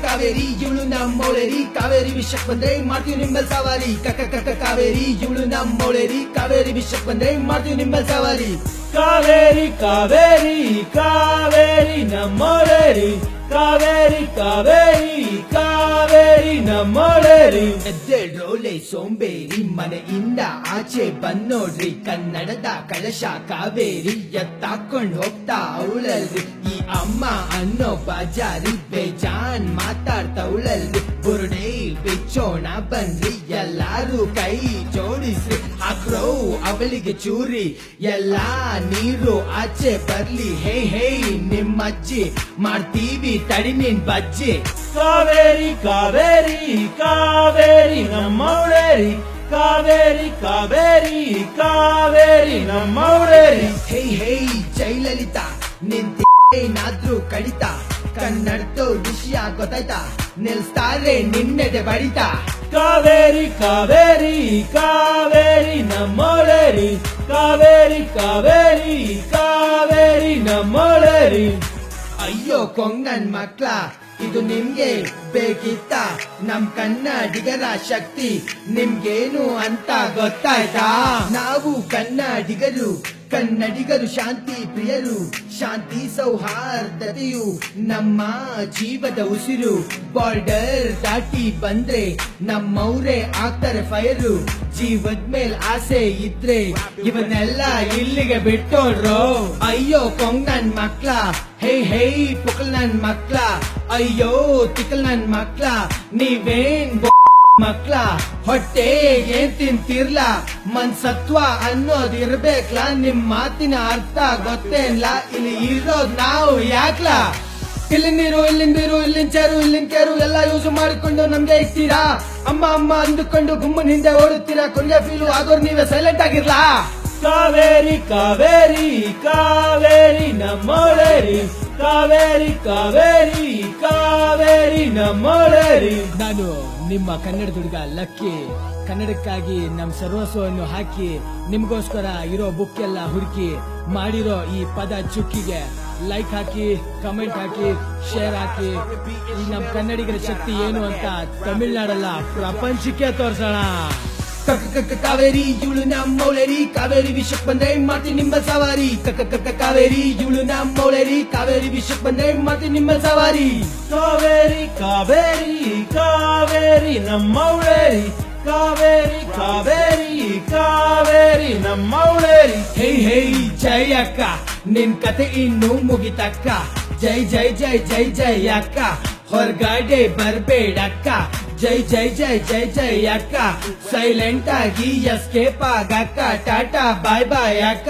ಕಾವೇರಿ ಇವಳು ನಮ್ಮೋಳೇರಿ ಕಾವೇರಿ ವಿಷಕ್ ಬಂದ್ರೆ ಮಾಡ್ತೀವಿ ನಿಮ್ಮಲ್ ಸವಾರಿ ಕಾವೇರಿ ಇವಳು ನಮ್ಮೋಳೇರಿ ಕಾವೇರಿ ವಿಷಕ್ ಬಂದ್ರೆ ಮಾಡ್ತೀವಿ ನಿಮ್ಮಲ್ ಸವಾರಿ ಕಾವೇರಿ ಕಾವೇರಿ ಕಾವೇರಿ ನಮ್ಮೋಳೇರಿ ಕಾವೇರಿ ಕಾವೇರಿ ಕಾವೇರಿ ನಮ್ಮೋಳೇರಿ ಎದ್ದೇಳ್ರೋಲೆ ಸೋಂಬೇರಿ ಮನೆಯಿಂದ ಆಚೆ ಬಂದೋಡ್ರಿ ಕನ್ನಡದ ಕಳಶ ಕಾವೇರಿ ಎತ್ತಾಕೊಂಡ್ ಹೋಗ್ತಾ ಅವಳಲ್ರಿ ಈ ಅಮ್ಮ ಅನ್ನೋ ಬಾಜಾರಿ ಬೇಜಾನ್ ಮಾತಾಡ್ತವಳಲ್ರಿ ಬುರುಡೆ ಬಿಚ್ಚೋಣ ಬನ್ರಿ ಎಲ್ಲಾರು ಕೈ ಜೋಡಿಸ್ರಿ ಹಾಕ್ರೋ ಅವಳಿಗೆ ಚೂರಿ ಎಲ್ಲಾ ನೀರು ಆಚೆ ಬರ್ಲಿ ಹೇ ಹೇ ನಿಮ್ಮಜ್ಜಿ ಮಾಡ್ತೀವಿ ತಡಿ ನಿನ್ ಬಜ್ಜಿ ಕಾವೇರಿ ಕಾವೇರಿ ಕಾವೇರಿ ನಮ್ಮೋಳೇರಿ ಕಾವೇರಿ ಕಾವೇರಿ ಕಾವೇರಿ ನಮ್ಮೋಳೇರಿ ಹೇ ಹೇ ಜೈಲಲಿತಾ ನಿಂತ ಏನಾದ್ರೂ ಕಡಿತ ಕನ್ನಡతో ವಿಷಯ ಗೊತ್ತಾಯ್ತಾ ನಿಲ್ಸ್ತಾರೆ ನಿನ್ನೆದೆ ಬಡಿತಾ ಕಾವೇರಿ ಕಾವೇರಿ ಕಾವೇರಿ ನಮ್ಮೋಳೇರಿ ಕಾವೇರಿ ಕಾವೇರಿ ಕಾವೇರಿ ನಮ್ಮೋಳೇರಿ ಅಯ್ಯೋ ಕೊಂಗನ್ ಮಕ್ಳ ಇದು ನಿಮ್ಗೆ ಬೇಕಿತ್ತ ನಮ್ ಕನ್ನಡಿಗರ ಶಕ್ತಿ ನಿಮ್ಗೇನು ಅಂತ ಗೊತ್ತಾಯ್ತಾ ನಾವು ಕನ್ನಡಿಗರು ಶಾಂತಿ ಪ್ರಿಯರು ಶಾಂತಿ ಸೌಹಾರ್ದತೆಯು ನಮ್ಮ ಜೀವದ ಉಸಿರು ಬಾರ್ಡರ್ ದಾಟಿ ಬಂದ್ರೆ ನಮ್ಮವ್ರೆ ಆಗ್ತಾರೆ ಫೈರು ಜೀವದ ಮೇಲ್ ಆಸೆ ಇದ್ರೆ ಇವನ್ನೆಲ್ಲ ಇಲ್ಲಿಗೆ ಬಿಟ್ಟೋಡ್ರು ಅಯ್ಯೋ ಕೊಂಗ್ ನನ್ ಮಕ್ಳ ಹೇ ಹೇ ಪುಕಲ್ ನನ್ ಮಕ್ಳ ಅಯ್ಯೋ ತಿಕಲ್ ನನ್ ಮಕ್ಳ ನೀವೇನ್ ಮಕ್ಳ ಹೊಟ್ಟೆ ಏನ್ ತಿಂತಿರ್ಲ ಮನ್ಸತ್ವ ಅನ್ನೋದ್ ಇರ್ಬೇಕ್ಲಾ ನಿಮ್ ಮಾತಿನ ಅರ್ಥ ಗೊತ್ತೇನ್ಲ ಇಲ್ಲಿ ಇರೋದ್ ನಾವು ಯಾಕ್ಲ ಇಲ್ಲಿನ ನೀರು ಇಲ್ಲಿನ ಚೇರು ಇಲ್ಲಿನ ಕೇರು ಎಲ್ಲ ಯೂಸ್ ಮಾಡಿಕೊಂಡು ನಮ್ಗೆ ಇರ್ತೀರಾ ಅಮ್ಮ ಅಮ್ಮ ಅಂದುಕೊಂಡು ಗುಮ್ಮನ್ ಹಿಂದೆ ಓಡುತ್ತೀರಾ ಕೊನೆಗೆ ಫೀಲು ಆಗೋರ್ ನೀವೇ ಸೈಲೆಂಟ್ ಆಗಿರ್ಲಾ ಕಾವೇರಿ ಕಾವೇರಿ ಕಾವೇರಿ ನಮ್ಮೋಳೇರಿ ಕಾವೇರಿ ಕಾವೇರಿ ಕಾವೇರಿ ನಮ್ಮೋಳೇರಿ ನಾನು ನಿಮ್ಮ ಕನ್ನಡ ಹುಡುಗ ಲಕ್ಕಿ ಕನ್ನಡಕ್ಕಾಗಿ ನಮ್ ಸರ್ವಸ್ವವನ್ನು ಹಾಕಿ ನಿಮ್ಗೋಸ್ಕರ ಇರೋ ಬುಕ್ ಎಲ್ಲ ಹುಡುಕಿ ಮಾಡಿರೋ ಈ ಪದ ಚುಕ್ಕಿಗೆ ಲೈಕ್ ಹಾಕಿ ಕಮೆಂಟ್ ಹಾಕಿ ಶೇರ್ ಹಾಕಿ ಈ ನಮ್ ಕನ್ನಡಿಗರ ಶಕ್ತಿ ಏನು ಅಂತ ತಮಿಳ್ನಾಡಲ್ಲ ಪ್ರಪಂಚಕ್ಕೆ ತೋರ್ಸೋಣ ಕಾವೇರಿ ಇವಳು ನಮ್ಮೋಳೇರಿ ಕಾವೇರಿ ವಿಷಕ್ ಬಂದ್ರೆ ಮಾಡ್ತೀನಿ ನಿಮ್ಮಲ್ ಸವಾರಿ ಕಾವೇರಿ ಇವಳು ನಮ್ಮೋಳೇರಿ ಕಾವೇರಿ ವಿಷಕ್ ಬಂದ್ರೆ ಮಾಡ್ತೀನಿ ನಿಮ್ಮಲ್ ಸವಾರಿ ಕಾವೇರಿ ಕಾವೇರಿ ಕಾವೇರಿ ನಮ್ಮೋಳೇರಿ ಕಾವೇರಿ ಕಾವೇರಿ ಕಾವೇರಿ ನಮ್ಮೋಳೇರಿ ಹೇ ಹೇ ಜೈ ಅಕ್ಕ ನಿನ್ ಕತೆ ಇನ್ನು ಮುಗಿತಕ್ಕ ಜೈ ಜೈ ಜೈ ಜೈ ಜೈ ಅಕ್ಕ ಹೊರಗಡೆ ಬರ್ಬೇಡಕ್ಕ ಜೈ ಜೈ ಜೈ ಜೈ ಜೈ ಅಕ್ಕ ಸೈಲೆಂಟ್ ಆಗಿ ಎಸ್ಕೇಪ್ ಆಗಕ್ಕ ಟಾಟಾ ಬಾಯ್ ಬಾಯ್ ಅಕ್ಕ